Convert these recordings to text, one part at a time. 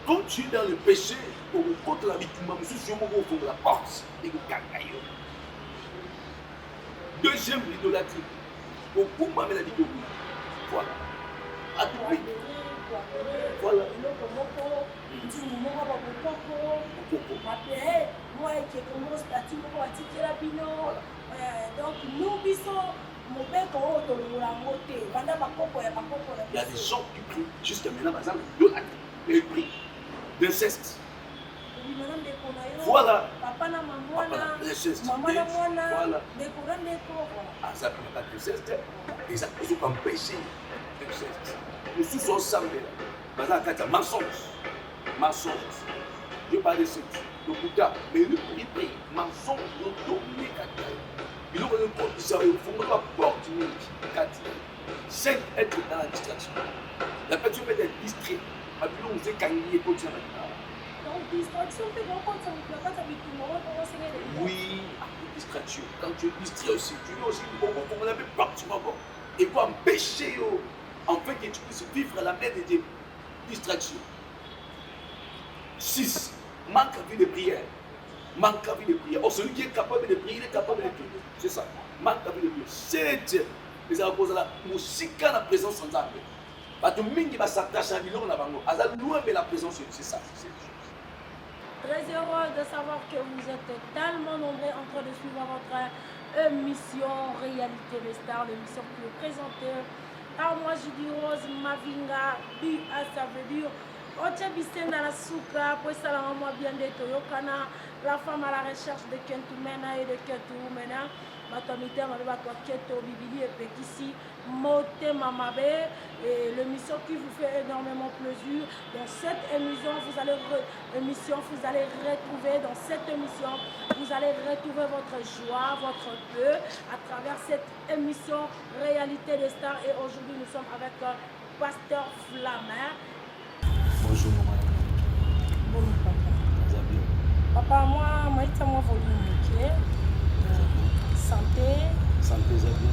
Quand tu es dans le péché, contre la victime, au la porte et le cacaillot. Deuxième idolâtrie. Au coup, ma maladie de vous. Voilà. À tout prix. Voilà. Donc, nous sommes. Il y a des gens qui prient jusqu'à maintenant, par exemple, idolâtrie. Et ils prient d'inceste. Voilà. L'inceste. Voilà. Ah, ça ne peut pas d'inceste. Et ça peut être un péché. L'inceste. Nous tous ensemble. Par exemple, il y a mensonge. Mensonge. Je parle de sexe. Le Bouddha. Mais il prie. Mensonge. Il domine Kata. Il ouvre le compte. Il faut la porte du Kata. C'est être dans la distraction. La personne peut être distraite. Mais puis on sait qu'il est continue maintenant. Distraction, oui, distraction. Quand tu es distrait aussi, tu veux aussi on avait partout encore. Et pour empêcher, en fait, que tu puisses vivre la main de Dieu. Distraction. 6. Manque à vie de prière. Manque à vie de prière. Oh, celui qui est capable de prier, il est capable de prier. C'est ça. Manque à vie de prière. 7. Les apôtres là, aussi quand la présence sans arbre. Parce que Mingi va s'attacher à l'îlot là-bas. À loin de la présence, c'est ça. Très heureux de savoir que vous êtes tellement nombreux en train de suivre votre émission Réalité des Stars, l'émission qui est présentée par moi, Judy Rose Mavinga, B à ça veut dire Ocha Bissenda la Souka, pour ça moi bien de Toyokana, la femme à la recherche de Kentumena et de Kentumena. Matomité Mabeba Keto Bibili et Pekisi Mote Mamabe, et l'émission qui vous fait énormément plaisir. Dans cette émission, vous allez retrouver dans cette émission, vous allez retrouver votre joie, votre peu à travers cette émission Réalité des Stars. Et aujourd'hui, nous sommes avec Pasteur Flammer. Bonjour maman. Bonjour papa. Papa, moi, c'est moi volume. Santé. Santé, Zabien.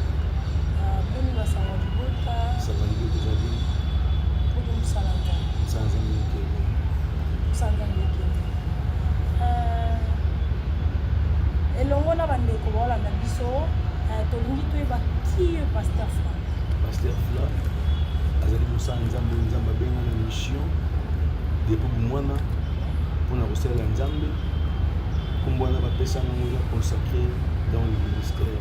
Boni ba Sawadibota. Sawadibota, Zabien. Pour Salanga. Sanzamike. Sanzamike. Elongo na bandeko bolanda biso, tolingi toyeba ki Pasteur Flam. Pasteur Flam azali mosala nzambe nzambe abenga na mission depuis mwana mpona kosalela nzambe kombo wana bapesa nango eza consacré dans le ministère,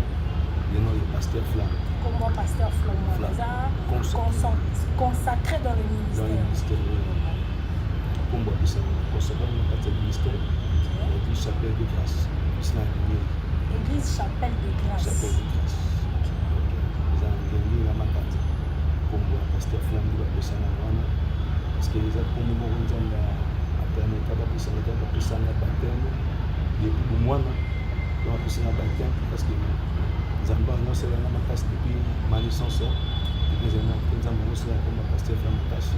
le nom de Pasteur Flam. Comment Pasteur Flam consacré dans le ministère. Dans le ministère, comment consacré dans le ministère, l'église Chapelle de Grâce. Église Chapelle de Grâce. Chapelle de Grâce. Ils ont gagné la macate. Comment Pasteur Flam de la personne avant, parce que les autres pour nous on a permis de passer la baptême depuis moi. Donc, c'est un baptême parce que Zamba non c'est la macasse depuis ma naissance. Depuis les années nous avons aussi comme Pasteur Flam Macasse.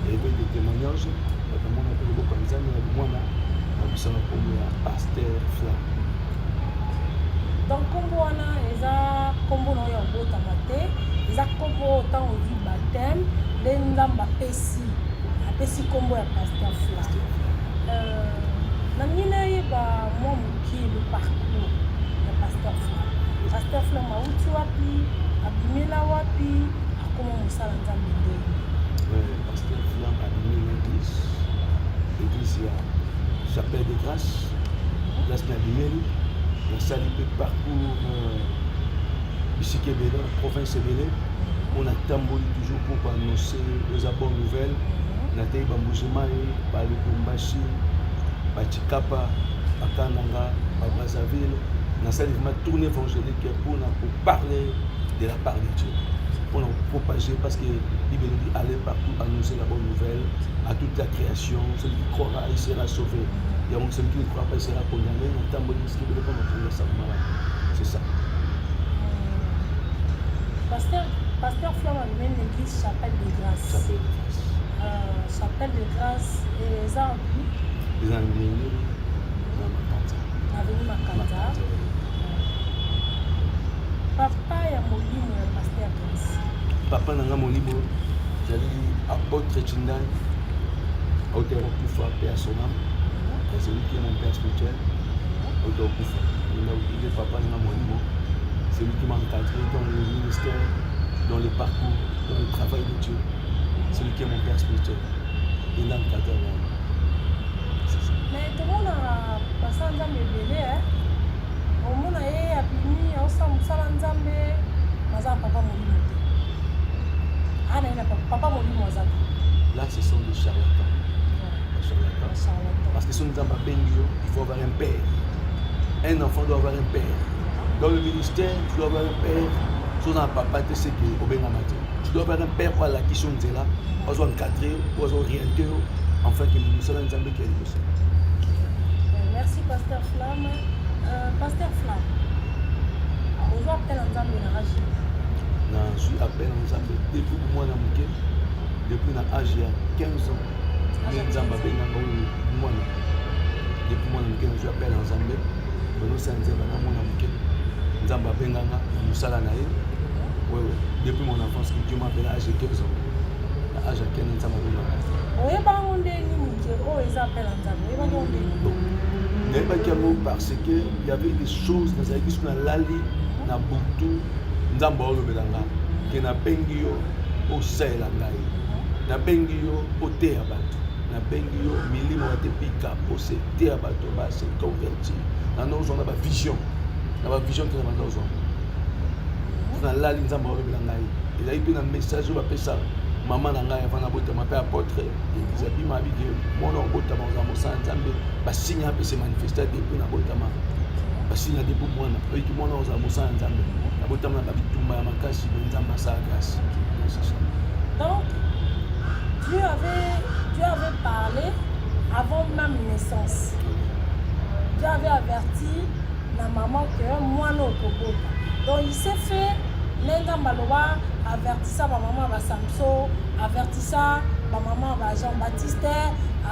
Il y avait des témoignages, notamment on a eu beaucoup de amis moi là, on s'en a comme Pasteur Flam. Donc combo ana eza combo no ya bota mate, eza combo tant on dit baptême, den nzamba pesi. Apesi combo ya Pasteur Flam. Namina yeba moi muki le parcours de Pasteur Flam. Pasteur Flam auti wapi, abimela wapi, akoma musala nzambe ndenge. Pasteur Flam abimela l'église ya Chapelle de Grâce, place na abimeli, na sali pe parcours bisike bela, province ebele, on a tamboli toujours pour annoncer les bonnes nouvelles. Na tei bambujimai, balubumbashi, Bachikapa, Bakananga, Brazzaville, dans cette tournée évangélique pour parler de la part de Dieu, pour propager, parce que la Bible dit aller partout annoncer la bonne nouvelle à toute la création. Celui qui croira, il sera sauvé. Et celui qui ne croit pas, il sera condamné. C'est ça. Pasteur Flam a même l'église Chapelle de Grâce. Chapelle de Grâce et les arbres. Les Anglais, Avenue Makanda. Papa ya molimo ya Pasteur Grâce. Papa nanga molimo, j'allais apôtre Chindani. Autarokufa, paix à son âme. C'est lui qui est mon père spirituel. Autarokufa. Il est papa, il m'a. C'est lui qui m'a encadré dans le ministère, dans le parcours, dans le travail de Dieu. C'est lui qui est mon père spirituel. Il a encadré. C'est ça. Mais tout le monde a passé un temps bébé, hein? Au monde a abîmé, au sein de Salanzambe, Maza papa Molimo. Ah, non, papa Molimo. Là, ce sont des charlatans. Parce que si nous avons il faut avoir un père. Un enfant doit avoir un père. Dans le ministère, tu dois avoir un père. Si tu as un papa, tu sais que tu dois avoir un père pour la question de là, pour encadrer, pour orienter, enfin que nous sommes en Zambie qui est possible. Merci, Pasteur Flamme. Pasteur Flamme, on va appeler en Zambie dans la région. Je suis appelé en Zambie depuis moi, depuis l'âge de 15 ans. Depuis moi, je suis appelé en Zambie. Depuis mon enfance, Dieu m'a appelé à l'âge de 15 ans. À l'âge de 15 ans, parce qu'il y avait des choses dans la vie, dans la lali, dans le boutou, dans le belanga, que na bengio au sel la ngai, na bengio au théabato, na bengio milimo te pika au se théabato ba se converti. Na nous on a ba vision, na ba vision que na nous on. Na lali nzamba o belanga. Il y a eu un message va pesa maman na ngai avant na bota ma père apôtre, ils a dit ma vie que mon nom bota ma za mo sanzambe ba signe a se manifester depuis na bota ma. Ba signe depuis moi na pe ki mon nom za mo sanzambe. Donc, Dieu avait parlé avant même naissance. Dieu avait averti la maman que moi non kobota. Donc il s'est fait Nenga Maloba avertissa ma maman à Samson, avertissa ma maman à Jean-Baptiste,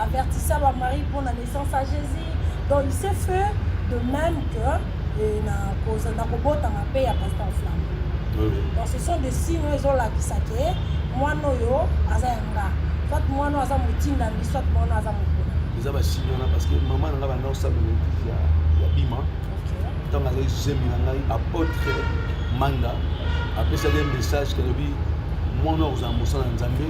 avertissa ma Marie pour la naissance à Jésus. Donc il s'est fait de même que na kobota ma paix à Pasteur Flamme. Donc ce sont des signes là qui s'acquèrent. Moi noyo azanga. Soit moi no azamu tinda mi soit moi no azamu. Les aba signes là parce que maman nga bana osala ya bima. Donc azali zemi nga apôtre Manda après ça des messages que lui moi no azamu sana nzambe.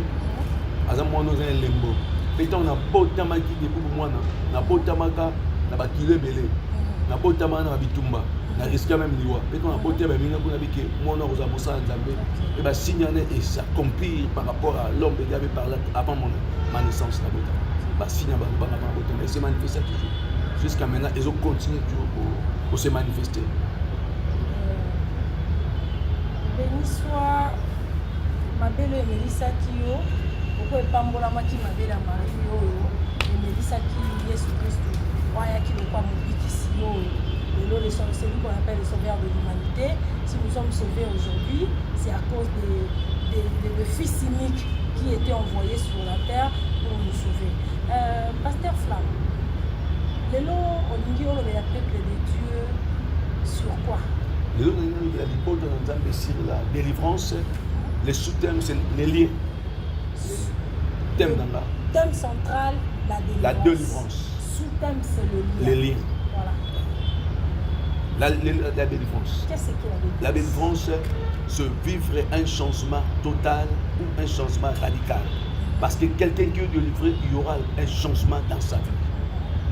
Azamu moi no za lembo. Pétant na botama ki depuis moi na botamaka na bakile belé. Na botama na bitumba na risque même liwa mais quand na botama minga pour na bike mon nom aux amosa nzambe et ba signaler et s'accomplir par rapport à l'homme qui avait parlé avant ma naissance na botama ba signa ba botama et se manifester toujours jusqu'à maintenant ils ont continué toujours pour se manifester. Béni soit ma belle Melissa Kio pourquoi pambola maki ma belle Marie Melissa Kio Yesu Christ qui n'est pas mon c'est lui qu'on appelle le sauveur de l'humanité. Si nous sommes sauvés aujourd'hui, c'est à cause de fils unique qui était envoyé sur la terre pour nous sauver. Pasteur Flamme, le lot on dit le peuple de Dieu sur quoi? Le lot de l'hypothèse dans un sur la délivrance, les sous-thèmes c'est les liens. Thème dans la. Thème central, la délivrance. Sous-thème c'est le lien. Les liens. Voilà. La délivrance. Qu'est-ce que la délivrance? C'est vivre un changement total ou un changement radical. Parce que quelqu'un qui est délivré, il y aura un changement dans sa vie.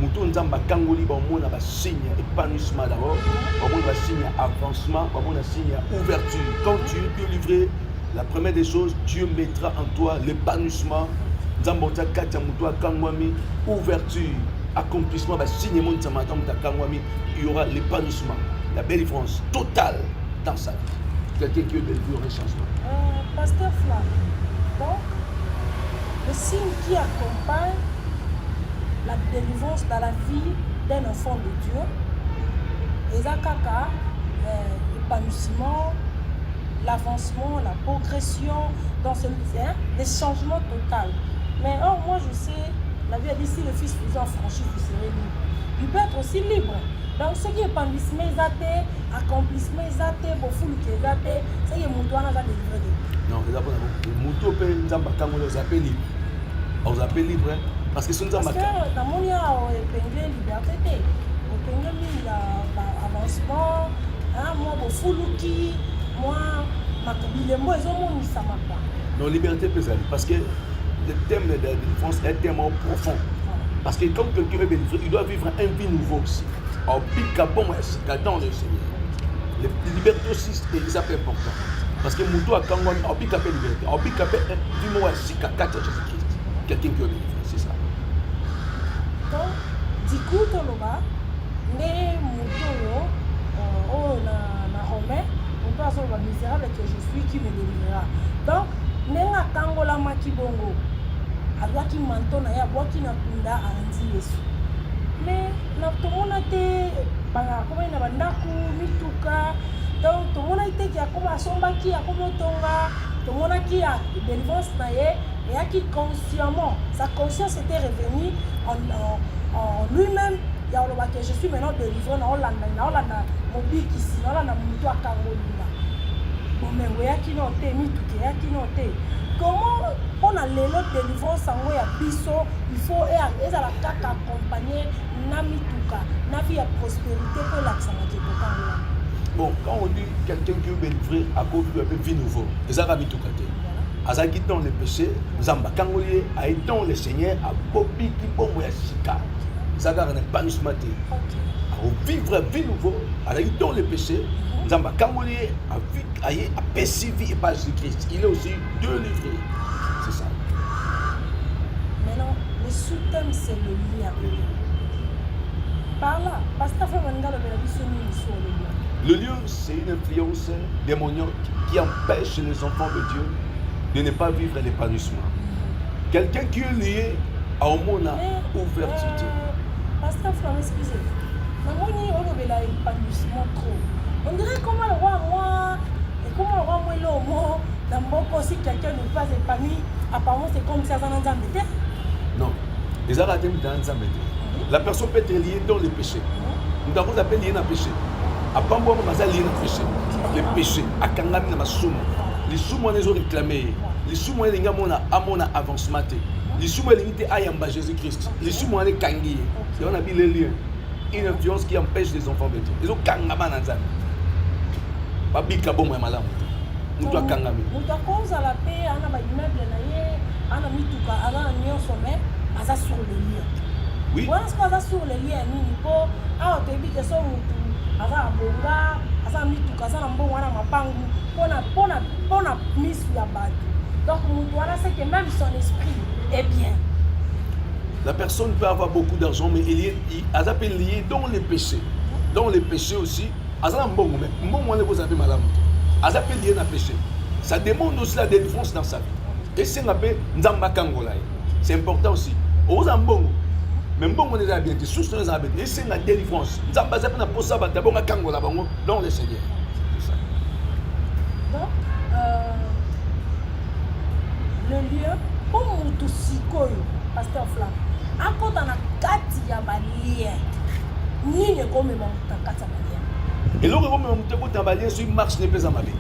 Mouton Nzamba Kangoli, on a un signe épanouissement d'abord, on a un signe avancement, on a un signe ouverture. Quand tu es délivré, la première des choses, Dieu mettra en toi l'épanouissement. Nzamba Katia Moutoua Kangwami, ouverture. Accomplissement, il y aura l'épanouissement, la délivrance totale dans sa vie. Quelqu'un qui est délivré un changement. Pasteur Flamme, donc, le signe qui accompagne la délivrance dans la vie d'un enfant de Dieu, Ezakaka, l'épanouissement, l'avancement, la progression, dans ce des changements totaux. Mais moi je sais, la vie a dit si le Fils vous a franchi, vous serez libre. Il peut être aussi libre. Donc ce qui est épanouissement, accomplissement, beaucoup c'est que mon doigt n'a pas délivré. Non, il a pas de mouton peut nous appeler libre. On vous appelle libre parce que ce sont parce que dans mon cas épinglé liberté épinglé mis avancement moi bofuluki moi makobilembo ezomonisa mapa non liberté peut aller parce que le thème de la délivrance est tellement profond parce que comme quelqu'un est délivré il doit vivre un vie nouveau aussi en pique bon dans le Seigneur la liberté aussi c'est important parce que Moutou a quand on pique la liberté on pique du mot sika katia Jésus-Christ quelqu'un qui est délivré c'est ça donc du coup toloba ne Moutou na Romain Moutou a solo misérable que je suis qui me délivrera donc nenga tangola makibongo alwaki manto na ya bwaki na kunda andi Yesu mais na tomona te banga koma na bandaku mituka donc tomona ite ki akoma sombaki akoma tonga tomona ki a délivrance na ye et qui consciemment sa conscience était revenue en lui-même ya oloba que je suis maintenant délivré na olanda mobiki si na olanda mutu akangolinga bomengo yaki no te mituke yaki no te comment on a l'élo délivrance en ya biso il faut ezala kaka accompagner na mituka na vie ya prospérité pour l'accent de kokanga bon quand on dit quelqu'un qui est délivré à cause de vie nouveau ezala mituka te azaki dans le péché nzamba kangolier a dans le Seigneur a bobi ki bongo ya sika ezala na banishment te à vivre vie nouveau azaki dans le péché nzamba kangolier a péché vie et pas Jésus-Christ il est aussi délivré c'est ça maintenant le sous-thème c'est le lien par là pasteur Fernanda le biso ni sur le lien le lien c'est une influence démoniaque qui empêche les enfants de Dieu de ne pas vivre l'épanouissement. Quelqu'un qui est lié à un monde ouverture. Pasteur Flamme, excusez-moi. On a l'épanouissement trop. On dirait comment le roi moi, et comment le roi moi là au mot, dans beaucoup si quelqu'un ne pas épanoui, apparemment c'est comme si ça en a non. Les arrêtés dans un la personne peut être liée dans le péché. Nous avons appelé lié dans le péché. À Pambo, on a lié dans le péché. Le péché, à Kangami, dans ma somme. Les sous-mois les ont réclamés. Les sous-mois les gars à mon avancement. Les sous-mois les limité à Yamba Jésus-Christ. Les sous-mois les kangi. Et on a mis les liens. Une influence qui empêche les enfants de Dieu. Ils ont kangama dans ça. Pas bika bon moi malam. Nous doit kangami. Nous doit cause à la paix, on a ba immeuble na ye, on a mis tout cas, on a mis au sommet, on a sur le lien. Oui. Voilà ce qu'on a sur le lien ni po. Ah on te dit que son mutu, on a bonga, on a mis tout cas, on a bon on a mapangu. On a mis sur la base. Donc, Moutouana, c'est que même son esprit est bien. La personne peut avoir beaucoup d'argent, mais elle est liée dans les péchés. Dans les péchés aussi, elle a un bon moment. Bon moment, vous avez mal à monter. Elle est liée dans le péché. Ça demande aussi la délivrance dans sa vie. Et c'est un peu Nzamba Kangola. C'est important aussi. Aux ambons, même bon, on est bien, sous les habits. Et c'est la délivrance. Nzamba Zapana pour ça, d'abord à Kangola, dans le Seigneur. Donc, le lieu pour Moutou Sikoyo, Pasteur Flamme, à côté de la carte, il y a un lien. Ni ne comme mon carte à et là, comme mon carte sur marche n'est pas à ma vie.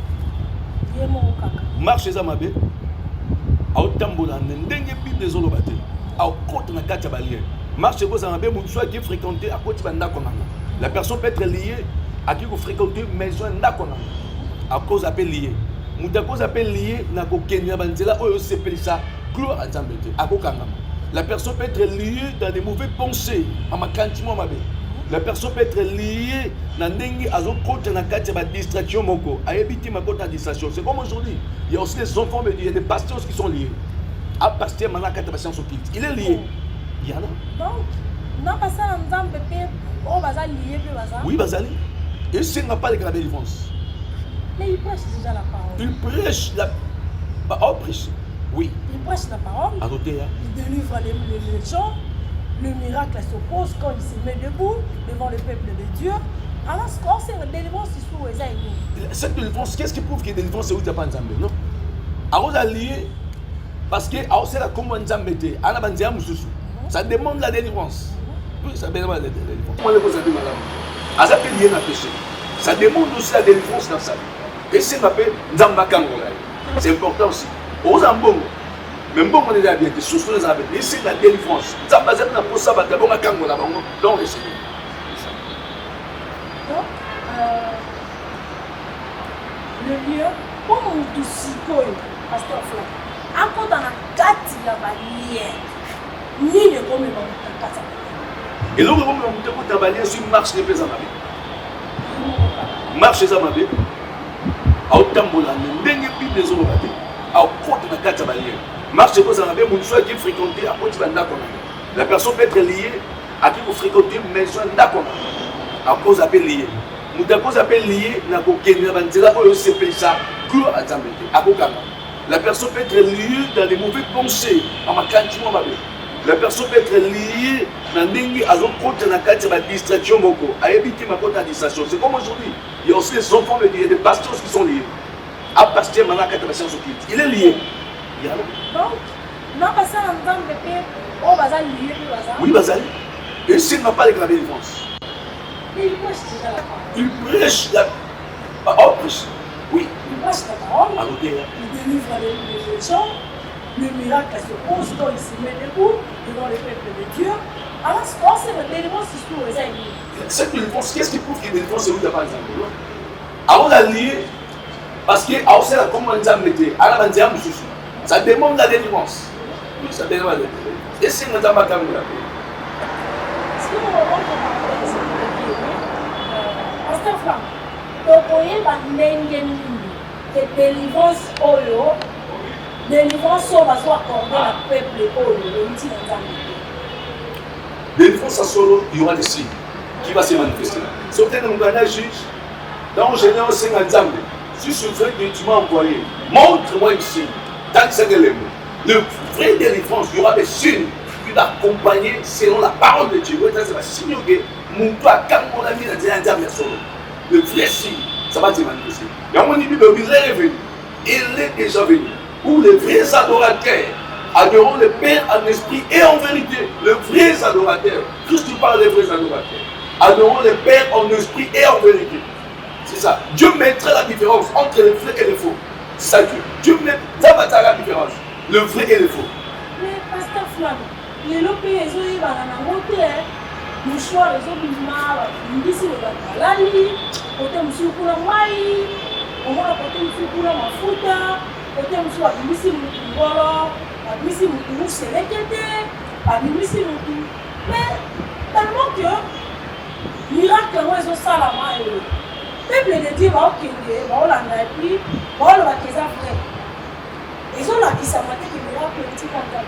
Marche est à ma vie. À Otambola, n'endengue plus des olobaté. À côté de la carte à balien. Marche est à ma vie, mon soit qui fréquenté à côté de Ndakonanga. La personne peut être liée à qui vous fréquentez maison Ndakonanga. À cause appel lié. Moutako appelle lié na ko Kenya banzela oyo sepeli ça gloire à Nzambete à kokangama. La personne peut être liée dans des mauvaises pensées à ma cantimo mabe. La personne peut être liée dans ndenge azokota na kati ba distraction moko ayebiti makota distraction. C'est comme aujourd'hui, il y a aussi les enfants mais il y a des pasteurs qui sont liés. À pasteur manaka ta science occulte. Il est lié. Il y en a. Donc, non pas ça Nzambete o bazali lié pe bazali. Oui, bazali. Et c'est n'a pas de délivrance. Mais il prêche déjà la parole. Il prêche la parole. Prêche. Oui. Il prêche la parole. Arrêtez, hein. Il délivre les gens. Le miracle s'oppose quand il se met debout devant le peuple de Dieu. Alors, c'est une délivrance qui se trouve. Cette délivrance, qu'est-ce qui prouve que la délivrance c'est où tu n'as pas Nzambé, non? Alors, allié, parce que c'est la commande Nzambé, ça demande la délivrance. Oui, ça demande la délivrance. Comment les avez malades? À ça, lié dans le péché. Ça demande aussi la délivrance dans sa vie. Et c'est ce qu'on appelle Nzamba Kangola. C'est important aussi. Aux ambons, Mais bon, on est bien, sous les amis, et c'est la délivrance. Ça va être pour ça, parce que bon, quand on a donc le Seigneur. Donc, le lieu, comme on dit, pasteur Flamme, encore dans la carte, il y a une barrière. Ni de comme on a et là, on a un balai sur marche les pesants. Marche les amabés. À autant de temps, on a des des hommes à côté de la carte balai. Marche les amabés, mon choix qui fréquenté à côté de la personne peut être liée à qui vous fréquentez, mais je suis d'accord. À cause d'appel lié. Nous avons appel lié, nous avons appelé ça, la personne peut être liée dans des mauvais pensées. La personne peut être liée dans des distractions. À éviter ma distraction. C'est comme aujourd'hui. Il y a aussi des enfants, il y a des pasteurs qui sont liés. À pasteur, il est lié. Donc, non, parce que on va lier. Oui, Bazali. Et s'il n'a pas la délivrance. Il prêche déjà la parole. Il prêche la parole. Oui. Il prêche la parole. Il délivre les gens. Le miracle se pose quand il se met debout devant le peuple de Dieu. Alors, c'est la délivrance qui se trouve aux amis. Cette délivrance, qu'est-ce qui prouve que la délivrance c'est où tu as pas exemple? Avant d'allier, parce que c'est la commande d'Amérique, ça demande la délivrance. Ça demande la délivrance. Et c'est notre amateur. Si on remonte Pasteur Flamme, donc il y a une délivrance oyo, délivrance on va accorder au peuple oyo, délivrance à solo, il y aura des signes qui vont se manifester. Sauf que nous avons un juge, dans le général, c'est un exemple. Si je fais que tu m'as envoyé, montre-moi un signe. Tant que c'est l'élément. Le vrai délivrance, il y aura des signes qui vont accompagner selon la parole de Dieu. C'est le signe que mon toit, quand on a mis dans un exemple solo, le vrai signe, ça va se manifester. Et on dit que il est revenu. Il est déjà venu. Où les vrais adorateurs adoreront le Père en esprit et en vérité. Les vrais adorateurs, Christ parle des vrais adorateurs, adoreront le Père en esprit et en vérité. C'est ça. Dieu mettra la différence entre le vrai et le faux. C'est ça Dieu. Dieu mettra la différence. Le vrai et le faux. Mais Pasteur Flamme, les lopés, ils ont eu un côté, mouchoir, ils ont eu mal, ils disent que la lali, côté monsieur pour la maille, on va côté monsieur pour la mafuta, côté monsieur à bimisi moutoubolo, à bimisi moutoubou sélecté, à bimisi moutoubou. Mais tellement que miracle, ils ont ça la main. Peuple de Dieu va au Kenya, va au Landa et puis va au Landa vrai. Ils ont la qui s'est maté qui mira que tu vas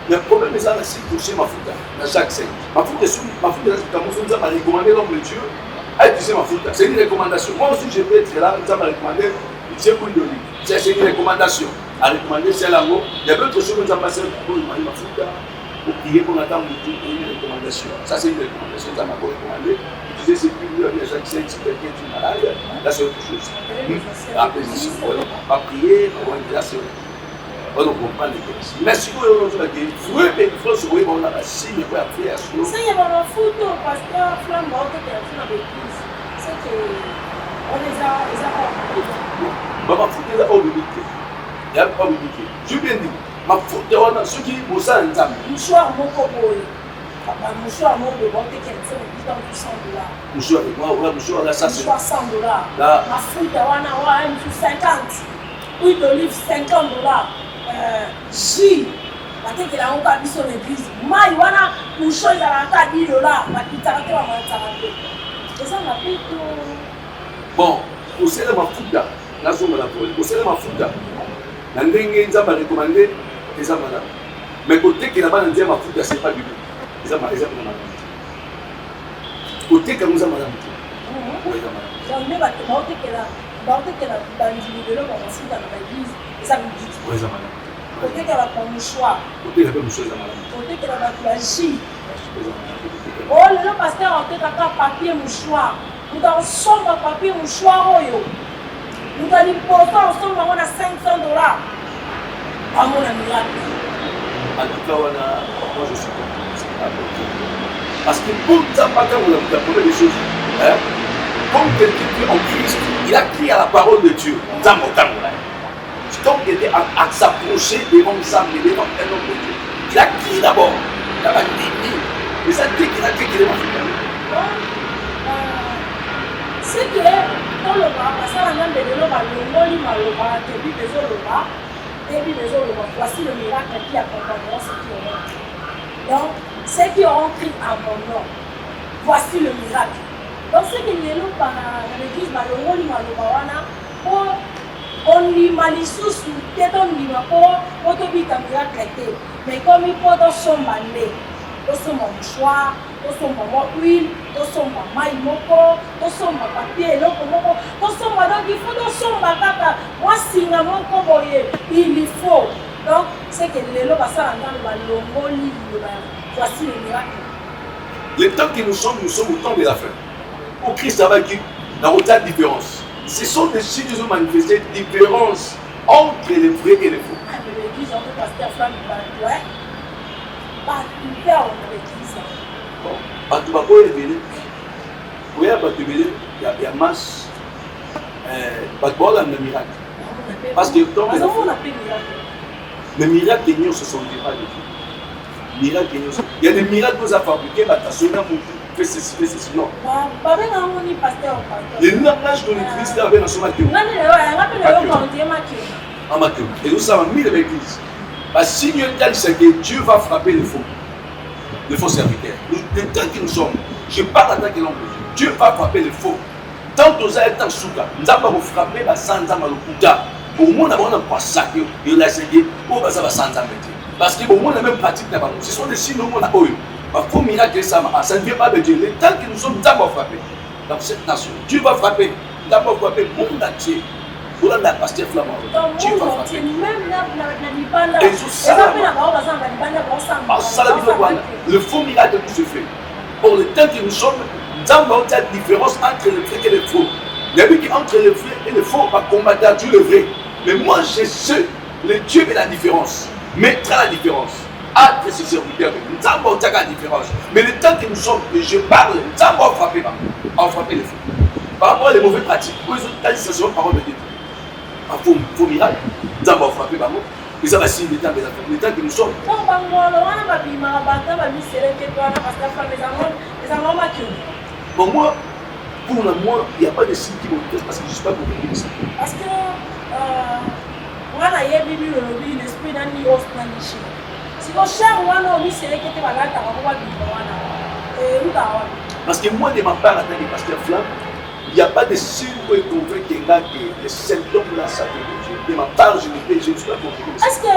le problème est ça, c'est que toucher ma foute dans chaque scène. Ma foute est sur ma foute, ça m'a recommandé l'homme de Dieu à utiliser ma foute. C'est une recommandation. Moi aussi, je peux être là, ça m'a recommandé utiliser pour une c'est une recommandation. À recommander, c'est là-haut. Il y a d'autres choses que ça m'a passé pour demander ma foute, pour prier pour attendre une recommandation. Ça, c'est une recommandation, ça m'a recommandé. Utiliser ces piliers de chaque scène, si quelqu'un est malade, là, c'est autre chose. Pas prier, là, c'est autre chose. On ne comprend pas les choses. Mais si vous avez dit, vous avez une fois, vous avez un signe, vous avez fait un signe. Ça, il y a un photo, pasteur Flamme, qui est dans l'église. C'est qu'on les a ordonnés. Ma faute est ordonnée. Il y a pas ordonnée. Je viens de dire, ma faute est ordonnée. Ceux qui vous savent, ils savent. Mouchoir, mon coco. Mouchoir, mon bébé, qui est dans $100. Mouchoir, moi, mouchoir, là, ça c'est. Mouchoir, $100. Ma faute est ordonnée, 50. Huile d'olive, $50. J, parce que la honte a vu son église. Maïwana, pour chose à la $10, ma petite arrêtée, ma petite. Et ça m'a fait tout. Bon, au sein de ma foute, là, sur la police, au sein de ma foute, la ndenge, ils ont recommandé, ils ont madame. Mais côté qui là-bas, ils ont ma foute, c'est pas du tout. Ils ont madame. Côté que nous avons madame. Oui, ils ont madame. J'en ai pas de monter que là. Monter que là, dans l'église, dans l'église, et ça me dit. Oui, ils ont madame. Côté qu'il y a un mouchoir. Côté qu'il y a un mouchoir. Côté qu'il y a la J. Oh, le pasteur a fait un papier mouchoir. Nous avons sombre papier mouchoir. Nous avons porté ensemble, on a $500. À mon ami là. En tout cas, moi je suis content. Parce que pour ça, vous avez des choses. Comme quelqu'un qui est en Christ, il a crié à la parole de Dieu. donc était à s'approcher devant Nzambe, devant un homme de Dieu. Il a crié d'abord. Il a dit, mais ça dit qu'il a crié qu'il est mort. C'est que dans le bas, parce que la de l'Europe, le Maloba, et puis les Oloba, voici le miracle qui accompagnera ceux qui auront crié. Donc, ceux qui auront crié à mon nom, voici le miracle. Donc, ce qui est là, dans l'église, le Maloba, on lui malisusu, peut-être on lui m'a pas, on te dit un miracle, mais comme il faut dans son mané, dans son mouchoir, dans son huile, dans son maïmoko, dans son papier, dans son donc il faut dans son batata, moi signe à mon coboyer, il faut. Donc, c'est que les lois passent à l'entendre, voici le miracle. Le temps que nous sommes au temps de la fin. Au Christ a vaincu dans autant de différence. Ce sont des signes qui ont manifesté différence entre les vrais et les faux. L'église, on peut passer à flamme, ouais. Pas une paire dans l'église. Bon, pas tout le monde est venu. Oui, il y a masse. Pas de bol dans le miracle. Parce que tant que les miracles qui nous se sont pas de Dieu. Il y a des miracles que nous avons fabriqués, fais ceci, non. Le langage de l'église est avec un somateur. Et nous savons mis l'église. Parce que si nous c'est que Dieu va frapper les faux serviteurs. Le temps que nous sommes, je parle en tant que l'homme. Dieu va frapper les faux. Tant que nous sommes en souka, nous allons frapper les sans amalukuta. Au moins, nous avons un passage, il a essayé pour les sans amalukuta. Parce que au moins, la même pratique là-bas. Ce sont des signes au monde à eux. Il faut miracle ça ne vient pas de Dieu. Le temps que nous sommes d'abord frappés dans cette nation, Dieu va frapper, d'abord frapper le monde entier. Pour la pasteur flamand, Dieu va frapper. Le faux miracle qui se fait. Pour le temps que nous sommes, nous avons une différence entre le vrai et le faux. Il y a vu qu'entre le vrai et le faux, on va combattre Dieu le vrai. Mais moi, je sais, le Dieu est la différence. Mettra la différence. Entre ses serviteurs, nous avons la différence. Mais le temps que nous sommes, et je parle, nous avons frappé les faux. Par rapport aux mauvaises pratiques, pour les autres, ça sera parole de Dieu. Il faut miracle, nous avons frappé par moi. Et ça va signer le temps que nous sommes. Bon, moi, pour moi, il n'y a pas de signe qui me teste parce que je ne suis pas convaincu de ça. Parce que, l'esprit n'a ni os n'a ni chien. Si on cherche, on dit c'est que tu vas là, tu vas parce que moi, de ma part, en tant que pasteur Flamme, il n'y a pas de signe où il convainc que les symptômes là, ça peut Dieu. De ma part, je ne suis pas convaincu de ça. Est-ce que,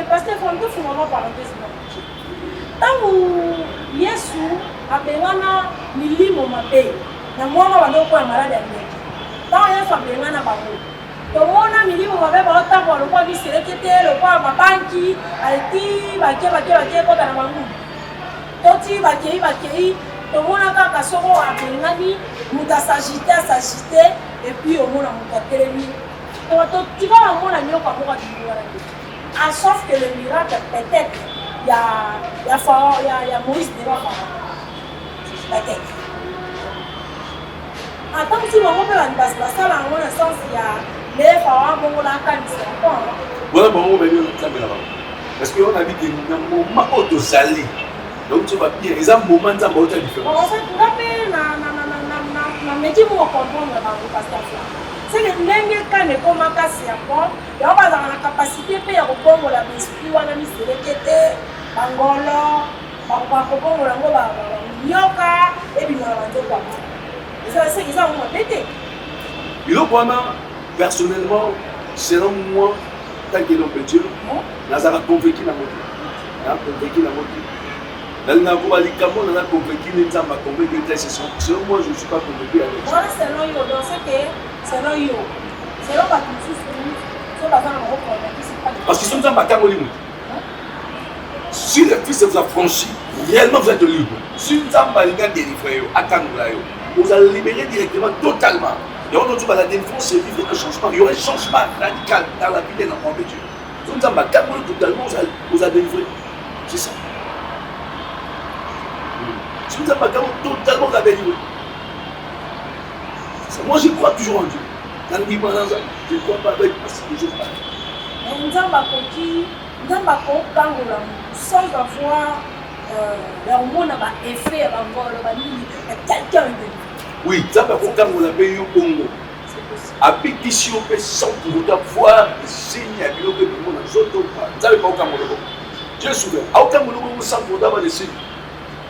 pasteur Flamme, tu fais vraiment parenthèse? Tant que Yesu a besoin de l'île au Mapé, na moi, on va pas malade à l'île. Tant que Yesu a besoin de l'île. Tomona milimo mabe baota kwa lokwa biselekete lokwa mabanki alti bake kota na bangu toti bakei tomona kaka soko abengani muta s'agiter et puis omona muta telemi to tu vas mona nyoko kwa en sauf que le miracle peut-être il y a Moïse devant peut-être attends si on peut la passer ça là on sens il y a voilà bon, on va venir là-bas. Parce qu'on a vu qu'il y a un moment où tu salis. Donc tu vas bien. Il y a un moment où tu as différent. En fait, tu vas comprendre c'est que les cas ne comme un cas c'est encore. Il y a la capacité de faire comprendre l'esprit ou la mise de l'équité, Angolo, comprendre l'angola, Yoka, et puis c'est qu'ils ont pété. Il y a personnellement, selon moi, tant que l'on peut Dieu, nous avons convaincu la moitié. Nous avons convaincu la moitié. Nous avons convaincu les gens, convaincu les gens. Selon moi, je ne suis pas convaincu avec ça. Moi, selon yo, donc c'est que, selon yo, selon ma culture, c'est pas convaincu. Parce qu'ils sont dans ma camoline. Si le Fils vous a franchi, réellement vous êtes libre. Si vous avez délivré, vous allez libérer directement, totalement. Et on dit que la délivrance, c'est vivre un changement. Il y aura un changement radical dans la vie d'un enfant de Dieu. Si vous avez totalement, vous allez délivrer. C'est ça. Si vous avez totalement, vous allez délivrer. Moi, je crois toujours en Dieu. Dans le Bible, je ne crois pas avec parce que je parle. sans avoir leur monde a effet à quelqu'un de oui, ça va vous quand vous l'avez eu au Congo. À pétition, sans pour autant voir le signe à l'eau que nous avons autres. Ça veut pas aucun mot. Dieu souverain. À aucun mot, sans pour autant le signe.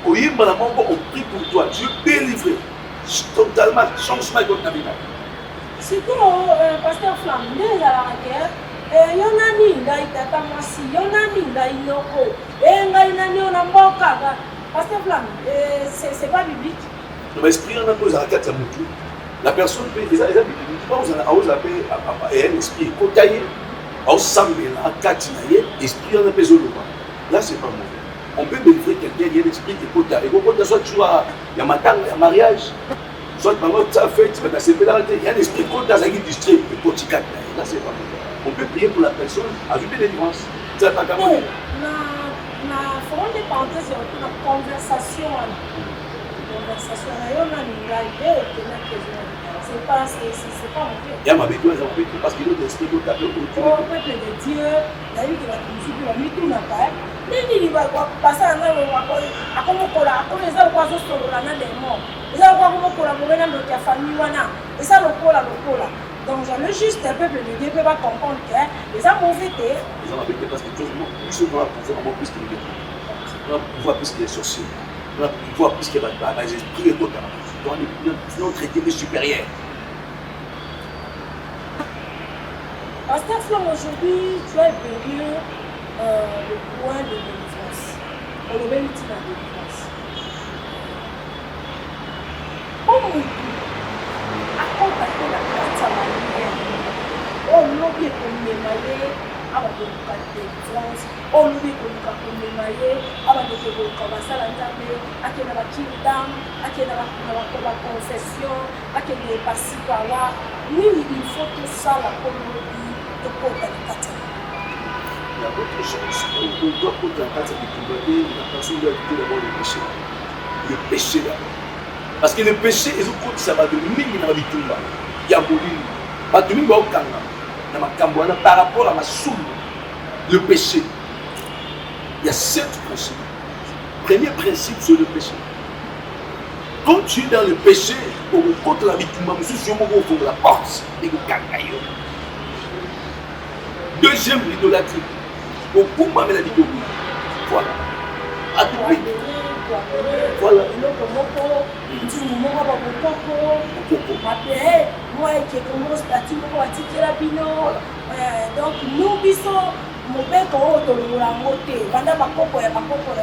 Oui, madame, on prie pour toi. Dieu délivrer. Totalement, changement de votre vie. Surtout, pasteur Flamme, dès à la guerre, il y en a ni là, il t'a tamasi, il y en a ni là, il y a encore. Et il y en a ni, on a encore. Pasteur Flamme, c'est pas biblique. L'esprit en a posé à la tête, la personne peut les appeler un esprit côté, à quatre esprit en a pesé le bas. Là, c'est pas mauvais. On peut délivrer quelqu'un, il y a un esprit qui est côté. Et quand soit tu as il y a matin, il y a mariage, soit tu as fait, tu vas t'asseoir là, il y a un esprit côté dans un district, là, c'est pas mauvais. On peut prier pour la personne, ajouter des délivrance. C'est pas comme ça. Na forum de parenthèse, il y a une conversation. Conversation, c'est pas mauvais. Il y a ma vie, parce qu'il y a des esprits qui ont au peuple de Dieu, il y a eu de la musique, la mythe, on a pas. Les gens qui passent à la à comment les gens qui sont sur la des morts. Les gens qui collaborer dans notre famille, et ça le cola. Donc, le juste peuple de Dieu peut pas comprendre que les gens mauvais. Ils ont habité parce que tout le monde, ils sont dans la pouvoir plus que les gens. On a pouvoir plus que les sorciers. On a pouvoir plus que les esprits et d'autres. On a notre équité supérieure. Pasteur Flamme, aujourd'hui, tu as évolué le point de délivrance. On le met utile à délivrance. Comment accompagner la carte à manière? On l'a bien commémoré avant de nous faire délivrance. On l'a bien commémoré avant de nous commencer à l'entamer. À qui on a la kingdom, à qui on a la confession, à qui on est passé par là. Oui, il faut que ça, la communauté. Il y a autre chose. On doit prendre la carte de combattre, la personne doit éviter d'abord le péché. Le péché là. Parce que le péché, ça va devenir dans la vie. Il y a beaucoup de par rapport à ma soul. Le péché. Il y a 7 principes. Premier principe sur le péché. Quand tu es dans le péché, on contre la vie, tu ouvre la porte et vous cacaillez. Deuxième, l'idolâtrie. Beaucoup m'amènent la vidéo. Voilà. À tout prix. Voilà. Donc, nous sommes.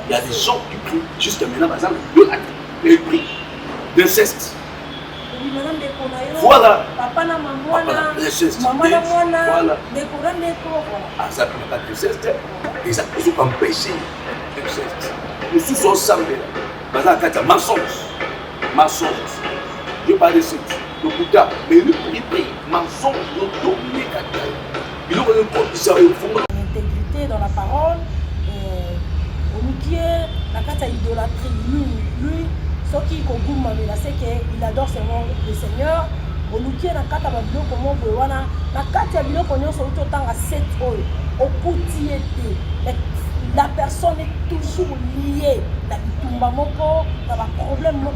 Il y a des gens qui prient jusqu'à maintenant, par exemple, ils prient d'inceste. Voilà. L'inceste. Voilà. Ah, ça ne peut pas d'inceste. Les accusés comme péché. L'inceste. Nous tous ensemble. Par exemple, il y a mensonge. Mensonge. Je parle de ça. Le Bouddha. Mais lui, il prie. Mensonge. Il aura le corps qui s'arrête au fond. L'intégrité dans la parole. Au milieu, la carte à idolâtrie. Lui. Ce qui c'est qu'il adore seulement le Seigneur. On nous dit dans la carte à comment vous voyez la carte à qu'on sur autant à 7 euros. Au côté la personne est toujours liée. Dans le problème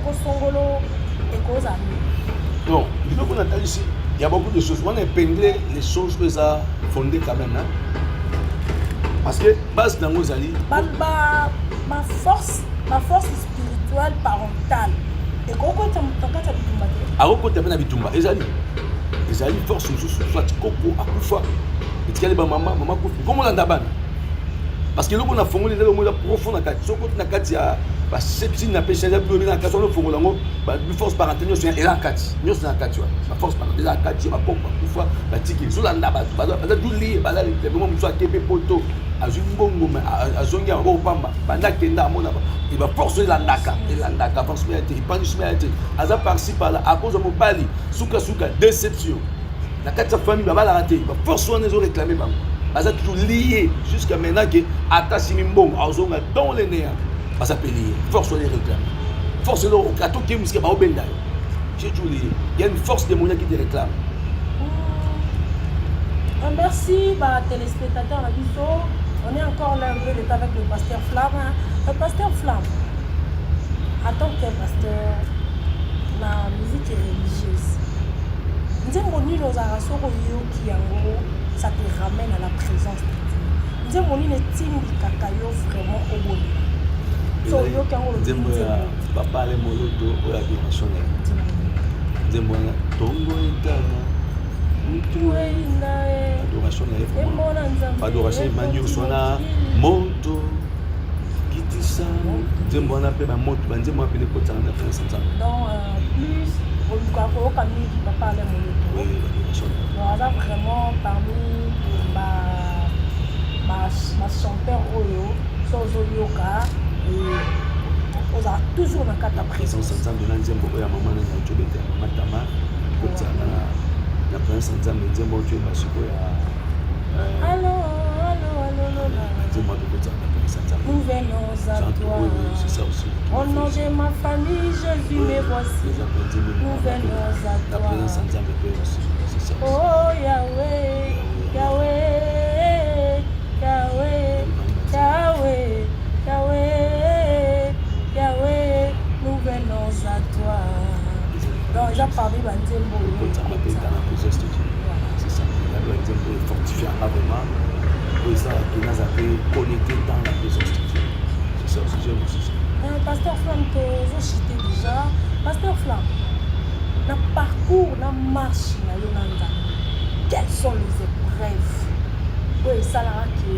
et cause à nous. Non, il faut qu'on attend ici. Il y a beaucoup de choses. On a épinglé les choses que ça a fondé quand même. Hein? Parce que base dans nos alliés. Ma force spirituelle parentale. Et quand tu as bitumba. Alors quand tu as bitumba, ezali force soit koko akufa. Et tu as maman kufi. Comment on a parce que là on a fondé les mots profond na kati. Soko na kati ya ba septine na péché ya blomi na kati on fongo lango ba force parentale c'est la kati. Nous c'est la kati. La force parentale la kati ba poko akufa ba tiki. Zo landa ba duli ba la le moment soit kepe poto. Azungongo azongia ngo pamba banda kenda mona il va forcer la ndaka force mais il punish mais aza par-ci par là à cause de mobali suka déception la quatre famille va la rater il va forcer on les réclamer bango baza toujours lié jusqu'à maintenant que atasi mimbongo azonga dans les néants baza lié force on les réclamer force le kato ki muska ba obenda j'ai toujours lié il y a une force démoniaque qui te réclame Merci, téléspectateurs la biso. On est encore là un peu avec le pasteur Flamme. Le pasteur Flamme, en tant que pasteur, la musique est religieuse. Ça te ramène à la présence de Dieu. Vraiment au bon. Papa le moloto o ya bimashone. Nzembo na tongo itana. Adoration na adoration manyo sona moto kitisa. Nzembo na pe ba moto banzembo pe le kota na France nzambe. Donc plus au Camille papa le moloto. Oui, adoration. Donc vraiment parmi ma chanteur Oyo, Sozo Yoka et on a toujours dans la présence nzambe na nzembo ya mama na chobete mama tama kota na prince nzambe nzembo tu ba siko ya allo nzembo de kota na prince nzambe. Nous venons à toi. C'est ça aussi. Au nom de ma famille, Jésus me voici. Nous venons à la toi. présence nzambe aussi. C'est ça. Oh Yahweh, Yahweh, Yahweh, Yahweh, Yahweh, Yahweh, nous venons à toi. Donc, j'ai parlé de Nzembo. C'est ça. La Nzembo est fortifiée vraiment. Pour ça, qui nous a fait connecter dans la présence de Dieu. C'est ça aussi, j'aime aussi ça. Pasteur Flamme, tu as cité déjà. Pasteur Flamme, dans le parcours, dans la marche, quelles sont les épreuves? Oui, ça là qui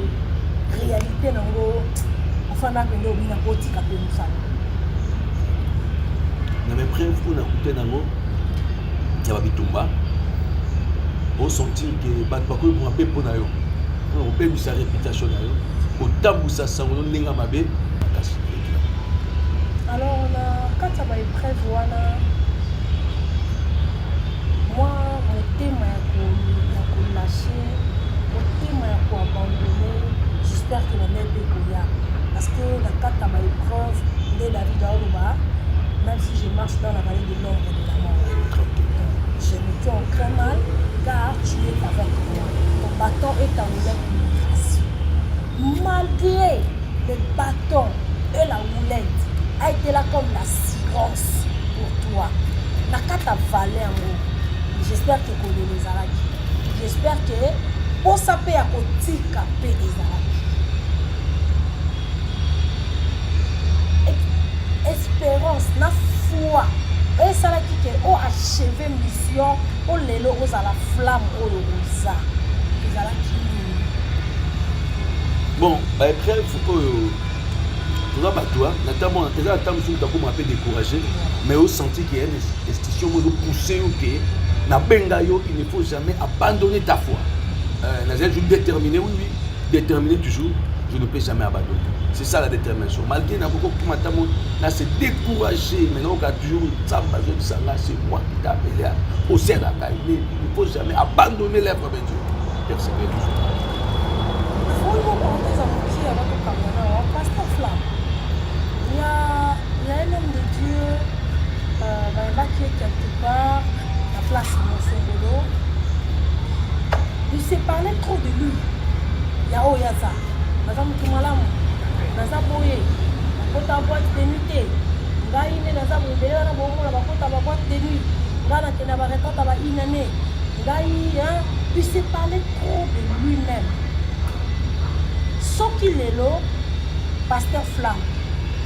réalité dans le enfin là que nous avons politique à nous ça. Dans mes preuves pour nous écouter dans le ya bitumba on sentit que ba ko mo apé pour na yo on peut sa réputation na yo au tabu sa sango ndinga mabe kasi. Alors quand ça va épreuve wana moi mon thème ya ko lâcher mon thème ya ko abandonner j'espère que la même peut parce que dans quand ça va épreuve de David Aouba même si je marche dans la vallée de l'ombre de la mort je me tiens en très mal car tu es avec moi. Ton bâton est en grâce. Malgré le bâton et la houlette a été là comme l'assurance pour toi. Nakata valait en haut. J'espère que tu connais les Arabes. J'espère que pour saper à côté capé les Arabes. Espérance, la foi. Et ça qui est au achevé mission au lelo aux à la flamme au rosa. Bon, après il faut que tu vas toi, notamment tu as un peu découragé, mais au senti qu'il y a une institution qui nous pousse na benga yo, il ne faut jamais abandonner ta foi. Je suis déterminé, oui, déterminé toujours, je ne peux jamais abandonner. C'est ça la détermination. Malgré beaucoup de se décourager, maintenant on a toujours c'est moi qui t'ai appelé au sein de la caille. Il ne faut jamais abandonner l'œuvre de Dieu. Persévérer toujours. Pasteur Flamme, il y a un homme de Dieu qui est quelque part à la place de Monsongolo. Il s'est parlé trop de lui. Il y a Oyaza. Madame Kimalamu. Naza boye bakota boîte de nuit te ngai ne naza boye na bomona bakota ba boîte de nuit ngana kena ba rekota ba inane ngai il s'est parlé trop de lui-même soki lelo pasteur Flamme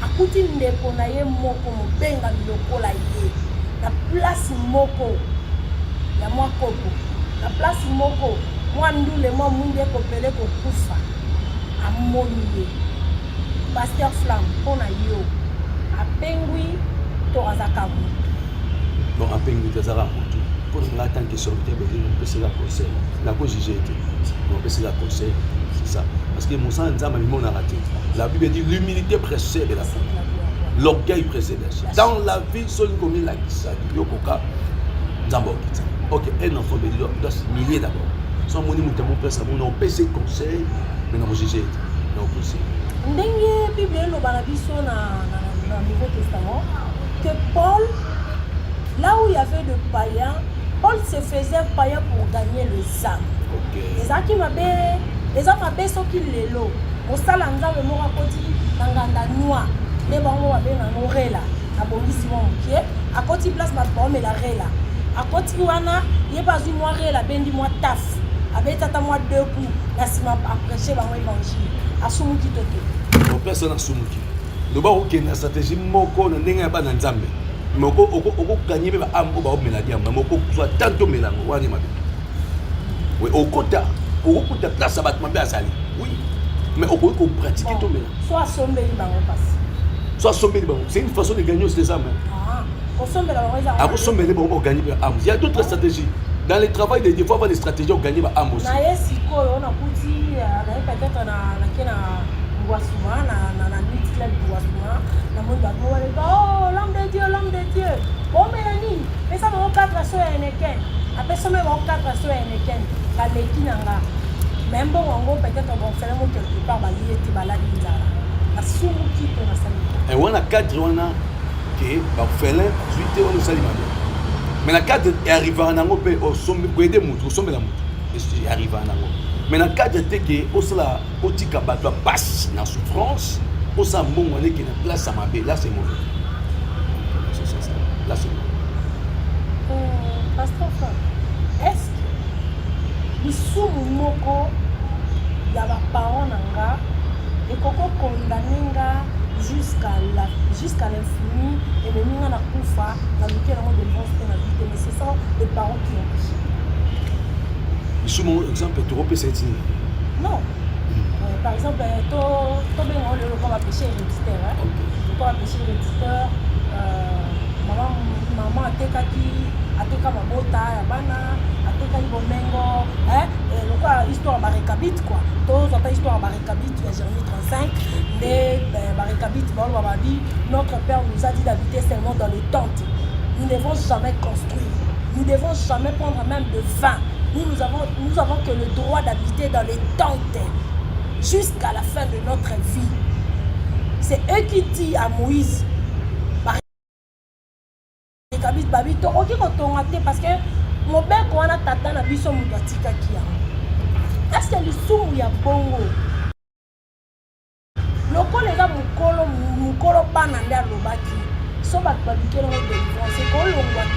akuti ndeko na ye moko mobenga lokola ye na place moko ya mwa kopo na place moko mwa ndule mwa mwindi ekopele kokufa amoni ye Pasteur Flamme, on a eu à Pengui, tu as à Kamu. Bon, à Pengui, tu as à Kamu. Pour l'attendre que sortir, on peut se la conseiller. La cause j'ai été. On peut se la conseiller. C'est ça. Parce que mon sang, on a raté. La Bible dit l'humilité précède la foi. L'orgueil précède la chair. Dans la vie, seul comme il a dit ça. Yokoka, d'abord. Ok, un enfant de Dieu doit s'humilier d'abord. Sans mon nom, on peut se conseiller, mais on va juger. On conseille. Ndenge Bible elobana biso na Nouveau Testament que Paul, là où il y avait de païens, Paul se faisaient païens pour gagner les âmes. Les âmes qui m'avaient, les âmes m'avaient ce qu'ils les lots. Au salanza le mot rakoti nanganda noa. Les bango m'avaient nangorela. À Bolisi mon pied. À côté place ma pomme et la rela. À côté wana, il y a pas une moire la bendi moi taf. Avec tata moi 2 coups. La sima après bango évangile. À Sumuki toto. Mon personne à Sumuki. Le bar où il y a stratégie moko na ndenge ba na nzambe. Moko oko gagner ba am ba o meladi am moko soit tanto melango wani mabe. Oui, au quota place à battre azali. Oui. Mais au côté pratiquer tout melango. Soit somber bango passe. Soit somber bango. C'est une façon de gagner aussi les âmes. Au somber la bango. Après somber bango pour gagner ba am. Il y a d'autres stratégies. Dans le travail des fois avoir des stratégies pour gagner ba am aussi. Na yesi ko on a kuti na peut-être na kena Boissouma, na nuit club Boissouma, na monde va oh l'homme de Dieu. Bon Mélanie, mais ça va 4 sur Heineken. Après ça va 4 sur Heineken. La leki nanga. Même bon on peut-être on va faire quelque part ba yete baladi nzala. Na sumu kito na sali. Et on a 4 on a que ba félin 18 on sali mabe. Mais la 4 est arrivé à nango pe au sommet goede mutu, au sommet la mutu. Et arrivé à nango. Mais dans le cas de Teke, on a aussi bateau basse dans la souffrance, on a un bon qui est en place à ma belle. Là, c'est mauvais. C'est ça. Là, c'est mauvais. Pasteur, est-ce que les sous-moko, il y a des parents et qu'on condamne jusqu'à l'infini et le nous na kufa dans lequel on dénonce la vie, mais c'est ça les parents qui ont péché. Sous mon exemple, tu repères cette idée. Non. Par exemple, tu va péché héréditaire. Tu vas péché héréditaire. Maman a teka mabota ya bana, a teka libomengo. Le histoire barekabit quoi. Tous ont histoire barekabit, il y a Jérémie 35. Mais barekabit, notre Père nous a dit d'habiter seulement dans les tentes. Nous ne devons jamais construire. Nous ne devons jamais prendre même de vin. Nous avons que le droit d'habiter dans les tentes jusqu'à la fin de notre vie. C'est eux qui disent à Moïse, parce que mon père, quand on a tata, on a vu son moubatika qui a. Est-ce que le sou il y a bongo? Le col les gars, mon colo pas dans l'air le baki. So bat babiquer le délivrance. C'est qu'on le voit,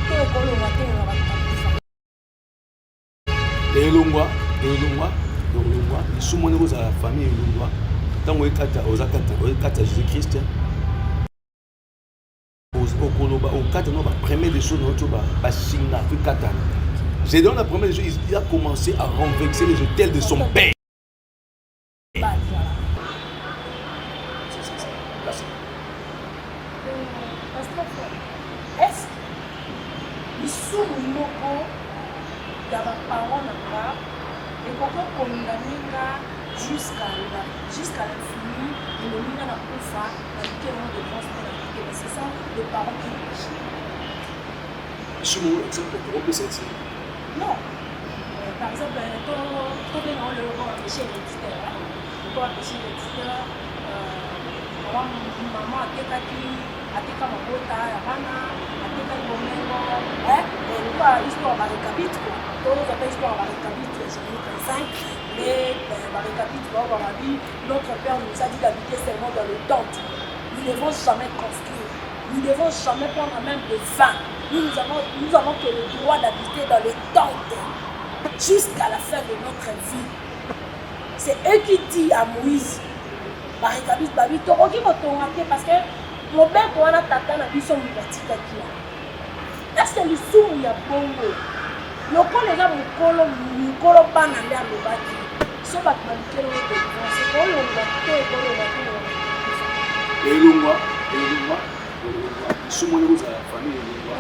Et l'ongwa, les sous-monés aux famille et l'ongwa, tant qu'on est à Jésus-Christ, au 4 ans, premier des choses, j'ai donné la première des choses, il a commencé à renverser les hôtels de son père. Est-ce que les sous-monés il y a des parents là et qu'on condamne jusqu'à l'infini et le mina n'a pas fait dans lequel on dépense pour la vie. C'est ça les parents qui péchent. Sur mon exemple, on peut cette non. Par exemple, quand on a péché héréditaire, on a péché héréditaire, maman a teka mabota ya bana, a teka libomengo, histoire barekabit quoi. Tous appellent histoire barekabit, Jérémie 35, mais barekabit, notre Père nous a dit d'habiter seulement dans les tentes. Nous ne devons jamais construire, nous ne devons jamais prendre même de vin. Nous avons que le droit d'habiter dans les tentes jusqu'à la fin de notre vie. C'est eux qui disent à Moïse, barekabit, parce que mon père, quand on a tata, na biso moubatika kia. Est-ce que le sou il y a bongo? Le col les gars, mon colo pas dans l'air le baki. So bat maniquer le délivrance. C'est qu'on le et l'ongwa, sous-monés aux famille et l'ongwa,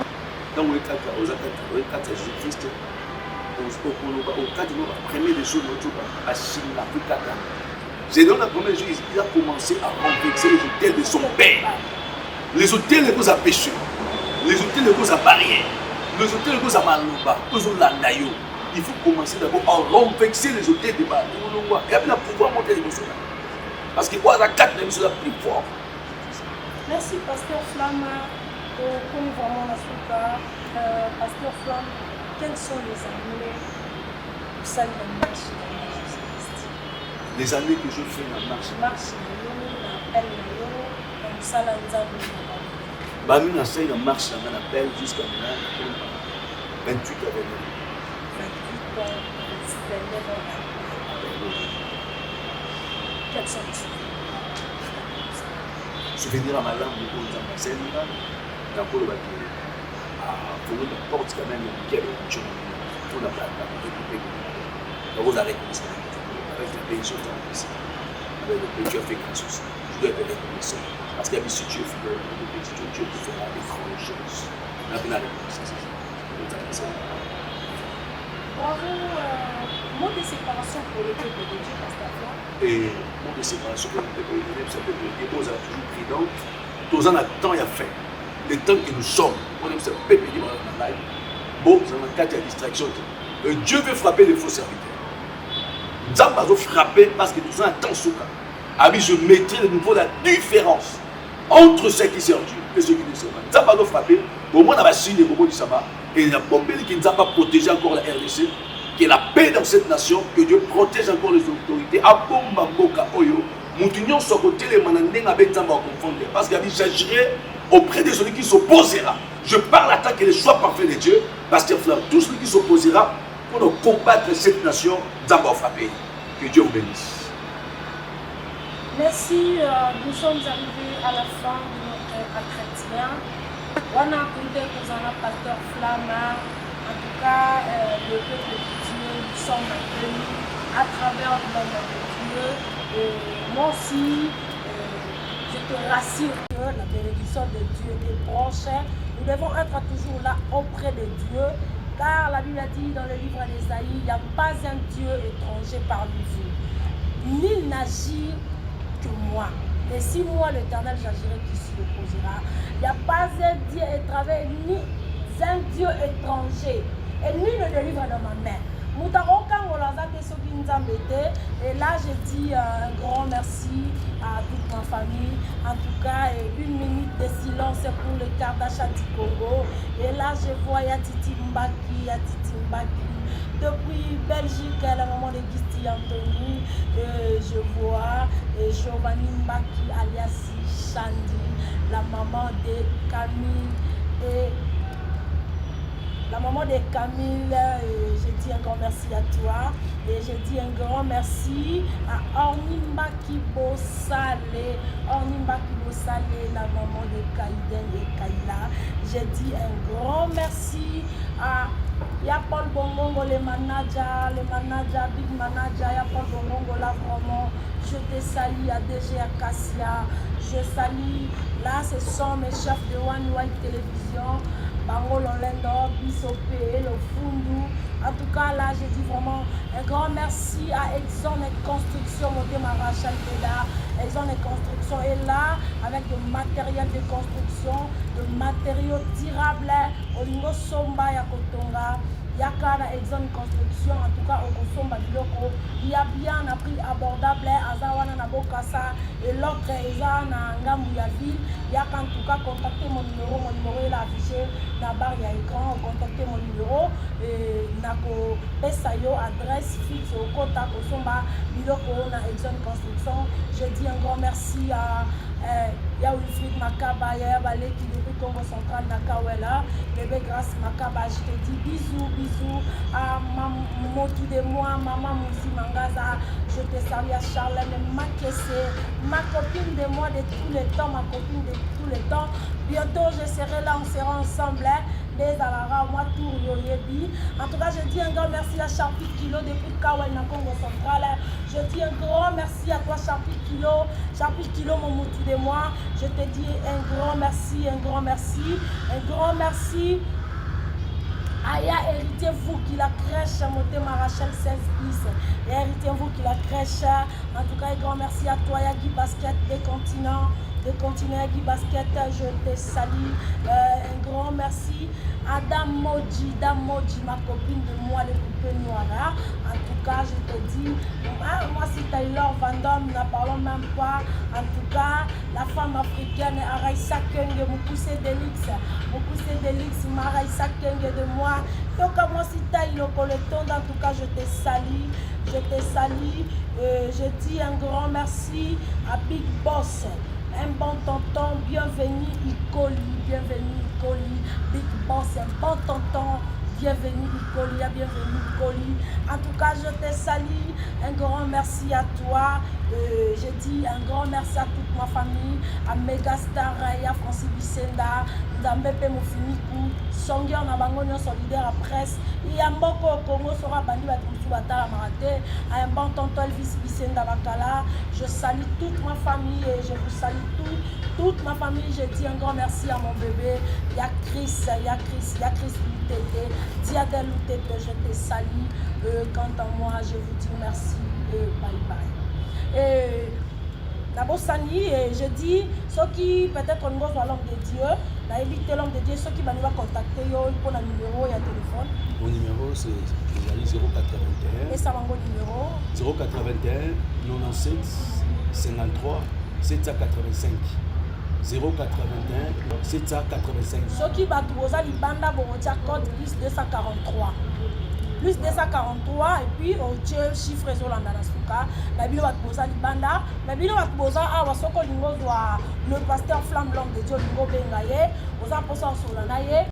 tant qu'on est à Jésus-Christ, au 4 ans, premier des choses, à Chine, la j'ai donné la première chose, il a commencé à renverser les hôtels de son père. Les hôtels les causes à péché, les hôtels les causes à barrière, les hôtels les causes à maloba, il faut commencer d'abord à renverser les hôtels de bas. Il y a bien pouvoir monter les choses. Parce qu'il y a 4 émissions la plus fort. Merci Pasteur Flamme pour vraiment la soupe. Pasteur Flamme, quels sont les années où ça ne marche pas? Les années que je fais la marche. Marche, appel, comme ça, là, nous avons. Bami na sai na marche na appel jusqu'à maintenant 28 avec 28 ans, 29 ans. Quels sont les souvenirs à ma langue de Nzambe dans le bâti pour une porte quand même qui est pour la plate donc vous arrêtez avec le pays sur avec le pays tu as fait quelque chose je dois être reconnaissant parce que si tu es fidèle au petit Dieu te fera des grandes choses la reconnaissance bravo mot de séparation pour le peuple de Dieu pasteur. Et mot de séparation pour le peuple de Dieu ça peut être nous avons toujours pris donc tous en temps il y a fait le temps que nous sommes on aime ce peuple qui va dans la live bon nous avons 4 distractions Dieu veut frapper les faux serviteurs Nzambe va frapper parce que nous avons un temps souka Abi je mettrai de nouveau la différence entre ceux qui servent Dieu et ceux qui ne servent pas Nzambe va frapper au moins on va signer au moment du sabbat et il y a bombé qui nous a pas protégé encore la RDC que la paix dans cette nation que Dieu protège encore les autorités à bomba boka oyo Moutinyon soit côté les manandeng avec Nzambe à confondre parce qu'il j'agirai auprès de celui qui s'opposera. Je parle à tant que les choix parfaits de Dieu, Pasteur Flamme, tout celui qui s'opposera pour nous combattre cette nation, Nzambe va frapper. Que Dieu vous bénisse. Merci, nous sommes arrivés à la fin de notre entretien. On a écouté pour un pasteur Flamme, en tout cas, le peuple de Dieu, nous sommes venus à travers l'homme de Dieu. Et moi aussi, je te rassure que la bénédiction de Dieu est proche. Nous devons être toujours là auprès de Dieu, car la Bible a dit dans le livre d'Ésaïe, il n'y a pas un Dieu étranger parmi vous. Nul n'agit que moi. Et si moi, l'Éternel, j'agirai, qui s'y opposera? Il n'y a pas un Dieu étranger, ni un Dieu étranger. Et nul ne délivre dans ma main. Et là, je dis un grand merci à toute ma famille. En tout cas, 1 minute de silence pour le Kardashian du Congo. Et là, je vois Titi Mbaki. Depuis Belgique, la maman de Gisti Anthony. Je vois Giovanni Mbaki alias Chandi, la maman de Camille et la maman de Camille, je dis un grand merci à toi. Et je dis un grand merci à Ornimbaki Bossale. Ornimbaki Bossale, la maman de Kaiden et Kaila. Je dis un grand merci à Yapol Bongongo, les managers, big manager, Yapol Bongongo, là vraiment. Je te salue à DG Acacia. Je salue, là ce sont mes chefs de One White Télévision. Bango Lolendo, Bissopé, le Fundu. En tout cas, là, je dis vraiment un grand merci à Exxon et Construction, Motema Rachel Peda. Exxon et Construction est là avec du matériel de construction, de matériaux durables. Olingo Somba Yakotonga. Yakana Exxon Construction, en tout cas, au Kosomba Biloko. Il y a bien un prix abordable à Zawana Nabokasa et l'autre est à Ngambouyaville. Il y a en tout cas contactez mon numéro est affiché dans la barre écran, contactez mon numéro et nako pesayo adresse fixe au Kota Kosomba Biloko na Exxon Construction. Je dis un grand merci à Wilfried Makaba, Yaya Baleki depuis Congo Central Nakawela, bébé Grâce Makaba, je te dis bisous à Motu de moi, maman Mouzi Mangaza, je te salue à Charlène Makessé, ma copine de moi de tous les temps, ma copine de tous les temps. Bientôt je serai là, on sera ensemble. Les Alara, moi tout Yoyebi. En tout cas, je dis un grand merci à Charpi Kilo depuis Kawai na Congo Central. Je dis un grand merci à toi, Charpi Kilo, mon moutou de moi. Je te dis un grand merci. Aya, héritez-vous qui la crèche, Motema Rachel 16 plus. Héritez-vous qui la crèche. En tout cas, un grand merci à toi, Yagi Basket des continents. de continuer Guy Basket, je te salue. Un grand merci à Dame Moji, ma copine de moi, le poupée noire. En tout cas, je te dis, moi c'est Taylor Vandom, n'a parlons même pas. En tout cas, la femme africaine, Araïsa Kenge, mon poussé d'Elix, Maraïsa Kenge de moi. Donc, moi c'est Taylor Coleton, en tout cas, je te salue. Je dis un grand merci à Big Boss. Un bon tonton, bienvenue Icoli, Big Boss, un bon tonton, bienvenue Icoli. En tout cas, je te salue, un grand merci à toi. Je dis un grand merci à toute ma famille, à Megastar, à Francis Bissenda, Ndambepe Mofiniku, Songia Nabangonio solidaire à presse, et à Mboko Congo sera bandi Batoussou Batala Marate, à un bon tonton Elvis Bissenda Bakala. Je salue toute ma famille et je vous salue toute ma famille. Je dis un grand merci à mon bébé. Il y a Chris Lutete, Diadel Lutete, je te salue. Quant à moi, je vous dis merci et bye bye. Et d'abord, Sani, je dis, ceux qui peut-être nous voient l'homme de Dieu, n'a évité l'homme de Dieu, ceux qui vont nous contacter, pour le numéro et le téléphone. Mon numéro c'est 081. Et ça va mon numéro 081 97 53 785. 081 785. Ceux qui battent Boza Libanda, bon, code plus 243. Plus 243 et puis au chiffre Zolanda Nasuka, la ville va poser Libanda, la ville va poser à Wasoko Lingo, le pasteur Flamme Blanc de Dieu Lingo Bengaye, aux apôtres Solanaye.